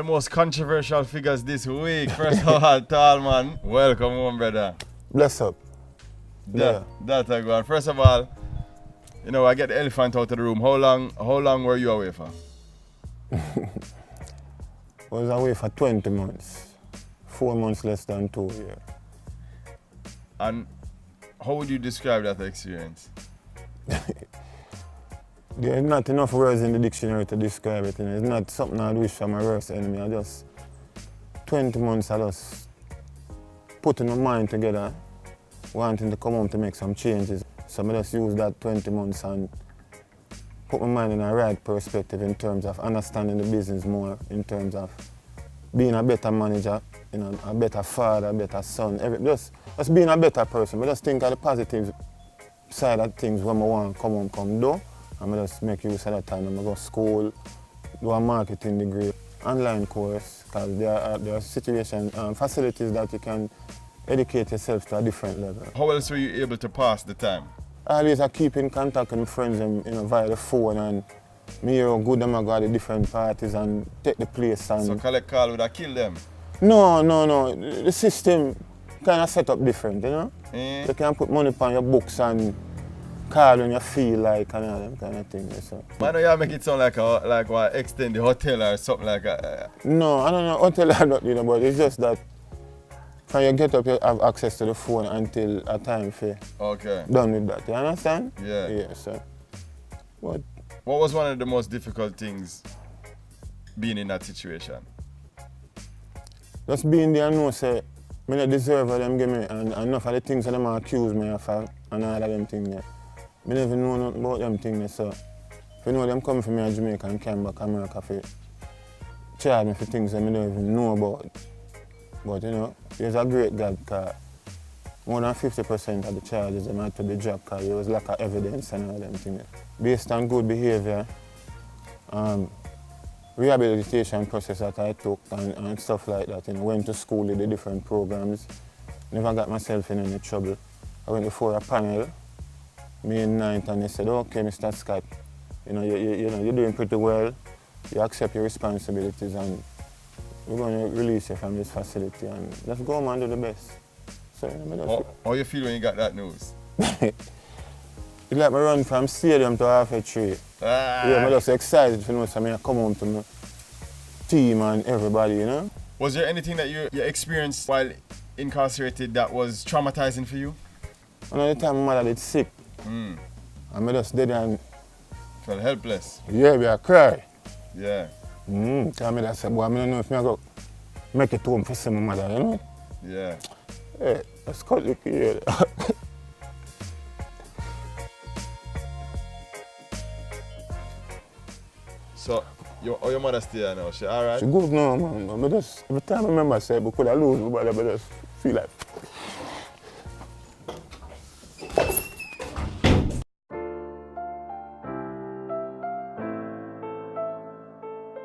most controversial figures this week. First of all, tall man, welcome home, brother. Bless up. That's a good one. First of all, you know, I get the elephant out of the room. How long were you away for? I was away for 20 months. 4 months less than 2 years. And how would you describe that experience? There's not enough words in the dictionary to describe it. It's not something I'd wish for my worst enemy. 20 months I just putting my mind together, wanting to come home to make some changes. So I just use that 20 months and put my mind in a right perspective in terms of understanding the business more, in terms of being a better manager, you know, a better father, a better son, just being a better person. But just think of the positive side of things when I want to come home, do. And I just make use of that time. I go to school, do a marketing degree, online course, because there are situations, facilities that you can educate yourself to a different level. How else were you able to pass the time? I keep in contact with my friends via the phone, and me hear how good them are go to different parties and take the place. And so collect call would have killed them? No. The system kind of set up different, you know? You can put money on your books and call when you feel like and all them kind of things. So. Why don't you make it sound like what extend the hotel or something like that? No, I don't know hotel or nothing, but it's just that when you get up, you have access to the phone until a time for done with that. You understand? Yeah. Yeah, so. What was one of the most difficult things being in that situation? Just being there and know, say, I don't deserve what them give me, and enough of the things that them accuse me of and all of them things there. I never know nothing about them things, so if you know them come from me in Jamaica and came back to America for charge me for things that I don't even know about. But you know, there's a great God, because more than 50% of the charges them had to be dropped because there was lack of evidence and all them things. Based on good behavior, rehabilitation process that I took and stuff like that, you know, went to school, did the different programs, never got myself in any trouble. I went before a panel, me in ninth, and they said, okay, Mr. Scott, you know, you're doing pretty well, you accept your responsibilities, and we're going to release you from this facility and just go home and do the best. So, you know, how you feel when you got that news? It's like me run from stadium to half a tree. Yeah, I'm just excited to know something I come home to my team and everybody, you know. Was there anything that you experienced while incarcerated that was traumatizing for you? Another time my mother did sick. And I just did and felt helpless. Yeah, I cry. Yeah. Tell me that say, boy, I don't know if I go make it home for see my mother, you know? Yeah. Hey, that's quite the kid. So, your mother still here now? She alright? She good now, man. Every time I remember I say, but could I lose, but I just feel like